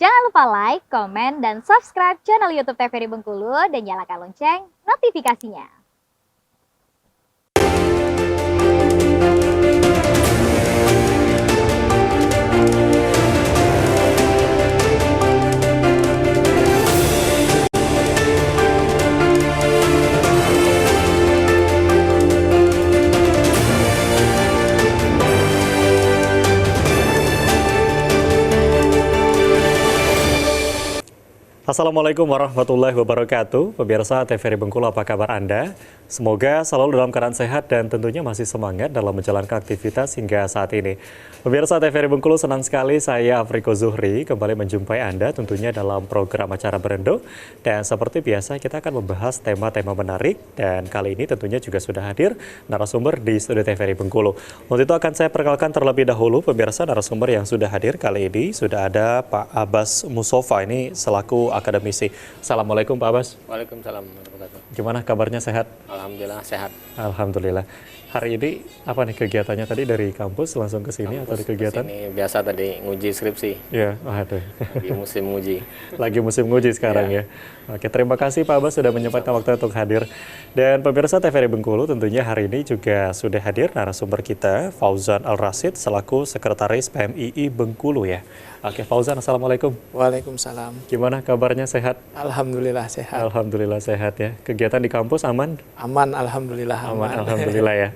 Jangan lupa like, komen, dan subscribe channel YouTube TVRI Bengkulu dan nyalakan lonceng notifikasinya. Assalamualaikum warahmatullahi wabarakatuh. Pemirsa TVRI Bengkulu, apa kabar Anda? Semoga selalu dalam keadaan sehat dan tentunya masih semangat dalam menjalankan aktivitas hingga saat ini. Pemirsa TVRI Bengkulu, senang sekali saya Afriko Zuhri kembali menjumpai Anda tentunya dalam program acara Berendo. Dan seperti biasa kita akan membahas tema-tema menarik dan kali ini tentunya juga sudah hadir narasumber di studio TVRI Bengkulu. Untuk itu akan saya perkenalkan terlebih dahulu pemirsa narasumber yang sudah hadir kali ini. Sudah ada Pak Abbas Musofa, ini selaku akademisi. Assalamualaikum Pak Abbas. Waalaikumsalam warahmatullahi wabarakatuh. Gimana kabarnya, sehat? Alhamdulillah sehat. Alhamdulillah. Hari ini apa nih kegiatannya, tadi dari kampus langsung ke sini atau di kegiatan? Ini biasa tadi nguji skripsi. Ya, aduh. Lagi musim nguji. Lagi musim nguji sekarang ya. Oke, terima kasih Pak Abbas sudah menyempatkan waktu untuk hadir. Dan pemirsa TVRI Bengkulu tentunya hari ini juga sudah hadir narasumber kita, Fauzan Al-Rasyid selaku Sekretaris PMII Bengkulu ya. Oke, Fauzan, Assalamualaikum. Waalaikumsalam. Gimana kabarnya, sehat? Alhamdulillah sehat. Alhamdulillah sehat ya. Kegiatan di kampus aman? Aman, alhamdulillah aman. Alhamdulillah ya.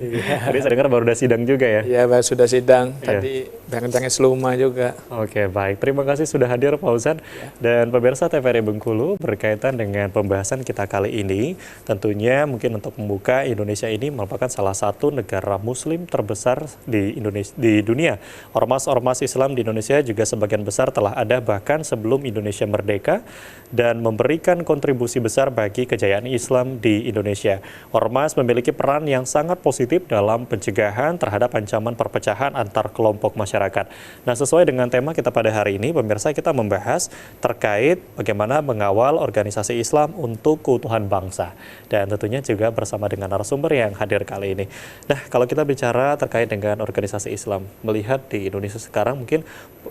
Iya. Tadi saya dengar baru ada sidang juga ya? Iya, sudah sidang. Iya. Tadi beres Luma juga. Oke, baik. Terima kasih sudah hadir Fauzan. Dan pemirsa TVRI Bengkulu, berkaitan dengan pembahasan kita kali ini, tentunya mungkin untuk membuka, Indonesia ini merupakan salah satu negara muslim terbesar di Indonesia, di dunia. Ormas-ormas Islam di Indonesia juga sebagian besar telah ada bahkan sebelum Indonesia merdeka dan memberikan kontribusi besar bagi kejayaan Islam di Indonesia. Ormas memiliki peran yang sangat positif dalam pencegahan terhadap ancaman perpecahan antar kelompok masyarakat. Nah, sesuai dengan tema kita pada hari ini, pemirsa, kita membahas terkait bagaimana mengawal organisasi Islam untuk keutuhan bangsa. Dan tentunya juga bersama dengan narasumber yang hadir kali ini. Nah, kalau kita bicara terkait dengan organisasi Islam, melihat di Indonesia sekarang mungkin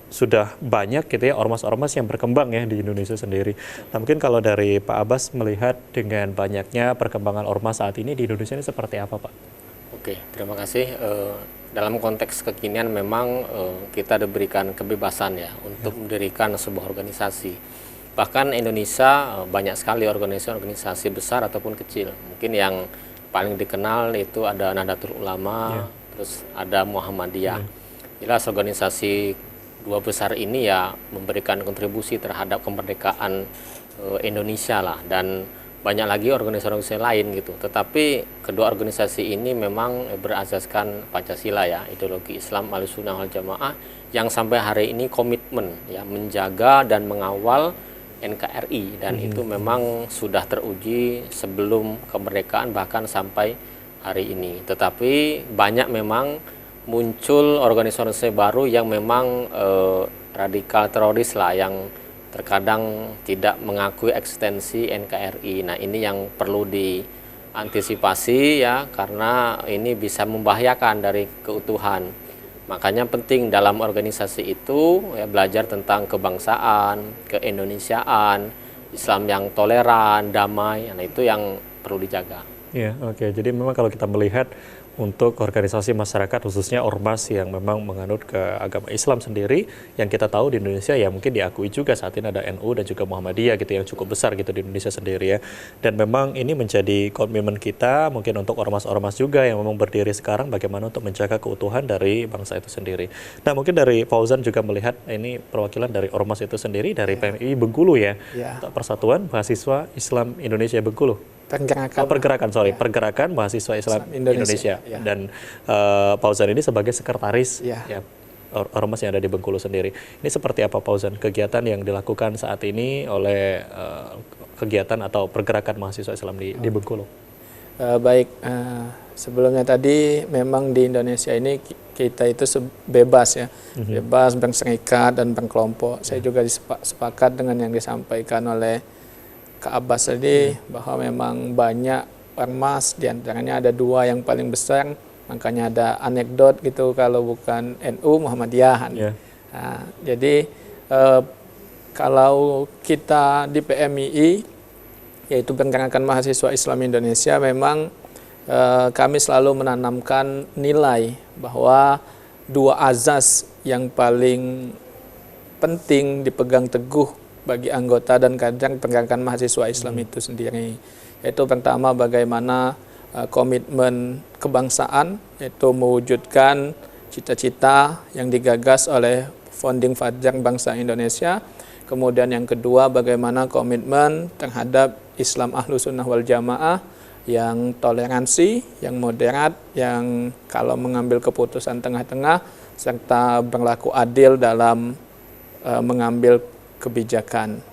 sudah banyak gitu ya ormas-ormas yang berkembang ya di Indonesia sendiri. Nah, mungkin kalau dari Pak Abbas melihat dengan banyaknya perkembangan ormas saat ini di Indonesia ini seperti apa, Pak? Oke, terima kasih. Dalam konteks kekinian memang kita diberikan kebebasan ya untuk mendirikan sebuah organisasi. Bahkan Indonesia banyak sekali organisasi besar ataupun kecil. Mungkin yang paling dikenal itu ada Nahdlatul Ulama, terus ada Muhammadiyah. Jelas organisasi dua besar ini ya memberikan kontribusi terhadap kemerdekaan Indonesia lah, dan banyak lagi organisasi lain gitu. Tetapi kedua organisasi ini memang berasaskan Pancasila ya, ideologi Islam Ahlussunnah wal Jamaah, yang sampai hari ini komitmen ya menjaga dan mengawal NKRI, dan itu memang sudah teruji sebelum kemerdekaan bahkan sampai hari ini. Tetapi banyak memang muncul organisasi baru yang memang radikal teroris lah, yang terkadang tidak mengakui eksistensi NKRI. Nah, ini yang perlu diantisipasi ya, karena ini bisa membahayakan dari keutuhan. Makanya penting dalam organisasi itu ya belajar tentang kebangsaan, keindonesiaan, Islam yang toleran, damai. Nah, itu yang perlu dijaga. Ya, oke. Jadi memang kalau kita melihat untuk organisasi masyarakat khususnya ormas yang memang menganut ke agama Islam sendiri, yang kita tahu di Indonesia ya mungkin diakui juga saat ini ada NU dan juga Muhammadiyah gitu yang cukup besar gitu di Indonesia sendiri ya. Dan memang ini menjadi komitmen kita mungkin untuk ormas-ormas juga yang memang berdiri sekarang bagaimana untuk menjaga keutuhan dari bangsa itu sendiri. Nah, mungkin dari Fauzan juga melihat ini perwakilan dari ormas itu sendiri dari PMII Bengkulu ya. Persatuan Mahasiswa Islam Indonesia Bengkulu. Pergerakan Mahasiswa Islam Indonesia. Dan Fauzan ini sebagai sekretaris ya, ormas yang ada di Bengkulu sendiri. Ini seperti apa Fauzan kegiatan yang dilakukan saat ini oleh kegiatan atau pergerakan mahasiswa Islam di Bengkulu? Baik, sebelumnya tadi memang di Indonesia ini kita itu bebas ya, bebas berserikat dan berkelompok. Saya juga sepakat dengan yang disampaikan oleh Kak Abbas tadi, bahwa memang banyak ormas, diantaranya ada dua yang paling besar, makanya ada anekdot gitu kalau bukan NU Muhammadiyah. Nah, jadi kalau kita di PMII, yaitu Pergerakan Mahasiswa Islam Indonesia, memang kami selalu menanamkan nilai bahwa dua azas yang paling penting dipegang teguh bagi anggota dan kader Pergerakan Mahasiswa Islam itu sendiri. Yaitu pertama, bagaimana komitmen kebangsaan, yaitu mewujudkan cita-cita yang digagas oleh founding father bangsa Indonesia. Kemudian yang kedua, bagaimana komitmen terhadap Islam Ahlus Sunnah wal Jamaah yang toleransi, yang moderat, yang kalau mengambil keputusan tengah-tengah, serta berlaku adil dalam mengambil kebijakan.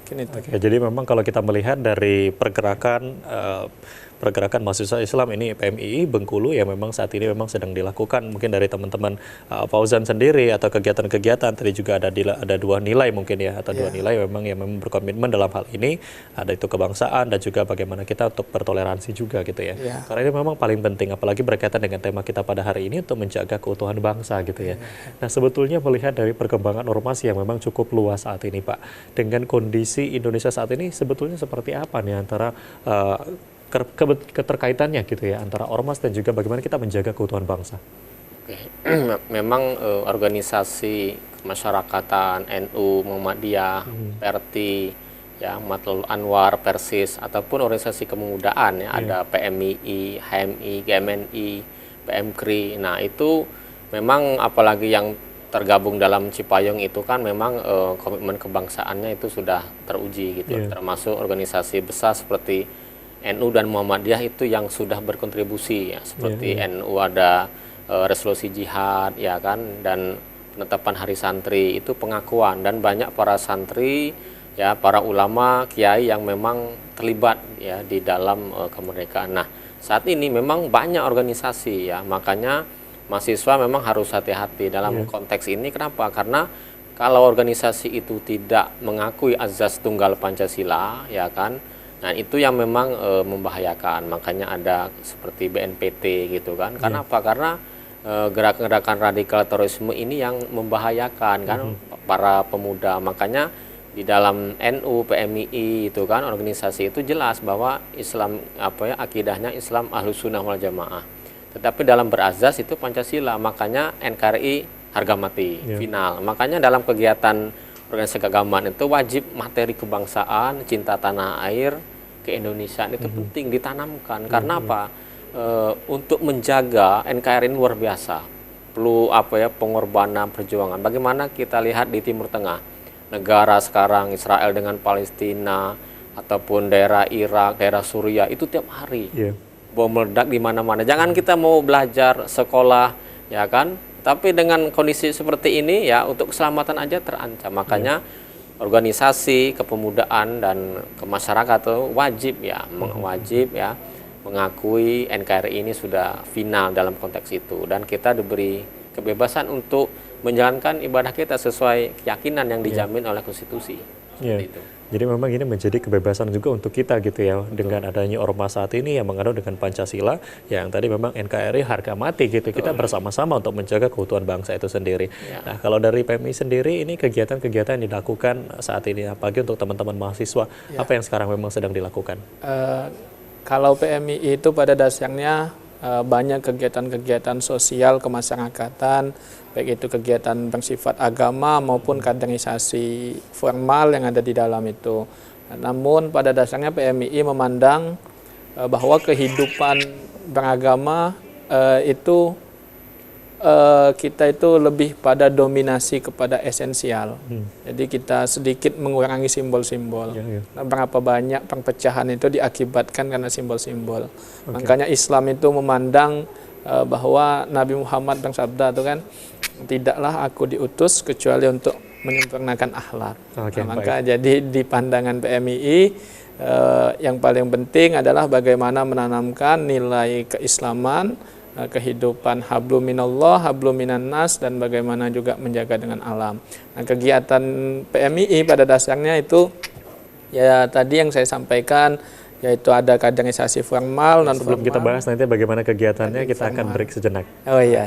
Oke, jadi memang kalau kita melihat dari pergerakan mahasiswa Islam ini PMII Bengkulu ya memang saat ini memang sedang dilakukan mungkin dari teman-teman Fauzan sendiri atau kegiatan-kegiatan tadi juga ada dua nilai mungkin ya atau dua nilai memang yang memang berkomitmen dalam hal ini, ada itu kebangsaan dan juga bagaimana kita untuk bertoleransi juga gitu ya. Karena ini memang paling penting apalagi berkaitan dengan tema kita pada hari ini untuk menjaga keutuhan bangsa gitu ya. Nah, sebetulnya melihat dari perkembangan ormas yang memang cukup luas saat ini Pak, dengan kondisi Indonesia saat ini sebetulnya seperti apa nih antara keterkaitannya gitu ya antara ormas dan juga bagaimana kita menjaga keutuhan bangsa. Oke. Memang organisasi masyarakatan NU, Muhammadiyah, Perti, ya Matlul Anwar, Persis ataupun organisasi kemudaan ya ada PMII, HMI, GMNI, PMKRI. Nah, itu memang apalagi yang tergabung dalam Cipayung itu kan memang komitmen kebangsaannya itu sudah teruji gitu. Termasuk organisasi besar seperti NU dan Muhammadiyah itu yang sudah berkontribusi ya seperti NU ada resolusi jihad ya kan dan penetapan hari santri itu pengakuan dan banyak para santri ya para ulama kiai yang memang terlibat ya di dalam kemerdekaan. Nah, saat ini memang banyak organisasi ya makanya mahasiswa memang harus hati-hati dalam konteks ini. Kenapa? Karena kalau organisasi itu tidak mengakui azas tunggal Pancasila ya kan. Nah, itu yang memang membahayakan. Makanya ada seperti BNPT gitu kan. Karena apa? Karena gerakan-gerakan radikal terorisme ini yang membahayakan kan para pemuda. Makanya di dalam NU, PMII itu kan organisasi itu jelas bahwa Islam akidahnya Islam Ahlus Sunnah wal Jamaah. Tetapi dalam berazas itu Pancasila. Makanya NKRI harga mati final. Makanya dalam kegiatan organisasi keagamaan itu wajib materi kebangsaan, cinta tanah air, keindonesiaan itu penting ditanamkan. Karena apa? Untuk menjaga NKRI ini luar biasa. Perlu pengorbanan, perjuangan. Bagaimana kita lihat di Timur Tengah, negara sekarang Israel dengan Palestina ataupun daerah Irak, daerah Suriah itu tiap hari bom meledak di mana-mana. Jangan kita mau belajar sekolah ya kan, tapi dengan kondisi seperti ini ya untuk keselamatan aja terancam. Makanya organisasi kepemudaan dan kemasyarakat itu wajib ya mengakui NKRI ini sudah final dalam konteks itu dan kita diberi kebebasan untuk menjalankan ibadah kita sesuai keyakinan yang dijamin oleh konstitusi. Itu. Jadi memang ini menjadi kebebasan juga untuk kita gitu ya. Dengan adanya ormas saat ini yang menganut dengan Pancasila yang tadi memang NKRI harga mati gitu. Kita bersama-sama untuk menjaga keutuhan bangsa itu sendiri. Nah, kalau dari PMI sendiri ini kegiatan-kegiatan yang dilakukan saat ini apalagi untuk teman-teman mahasiswa apa yang sekarang memang sedang dilakukan? Kalau PMI itu pada dasarnya banyak kegiatan-kegiatan sosial kemasyarakatan, baik itu kegiatan bersifat agama maupun kaderisasi formal yang ada di dalam itu. Namun pada dasarnya PMII memandang bahwa kehidupan beragama itu kita itu lebih pada dominasi kepada esensial. Jadi kita sedikit mengurangi simbol-simbol. Nah, berapa banyak perpecahan itu diakibatkan karena simbol-simbol. Makanya Islam itu memandang bahwa Nabi Muhammad bersabda itu kan, tidaklah aku diutus kecuali untuk menyempurnakan akhlak. Maka jadi di pandangan PMII yang paling penting adalah bagaimana menanamkan nilai keislaman, kehidupan hablum minallah, hablum minan nas, dan bagaimana juga menjaga dengan alam. Nah, kegiatan PMII pada dasarnya itu ya tadi yang saya sampaikan, yaitu ada kaderisasi formal. Sebelum kita bahas nanti bagaimana kegiatannya, kita akan break sejenak. Oh iya.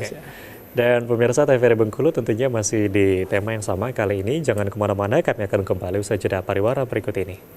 Dan pemirsa TVRI Bengkulu tentunya masih di tema yang sama kali ini. Jangan kemana-mana, kami akan kembali usai jeda pariwara berikut ini.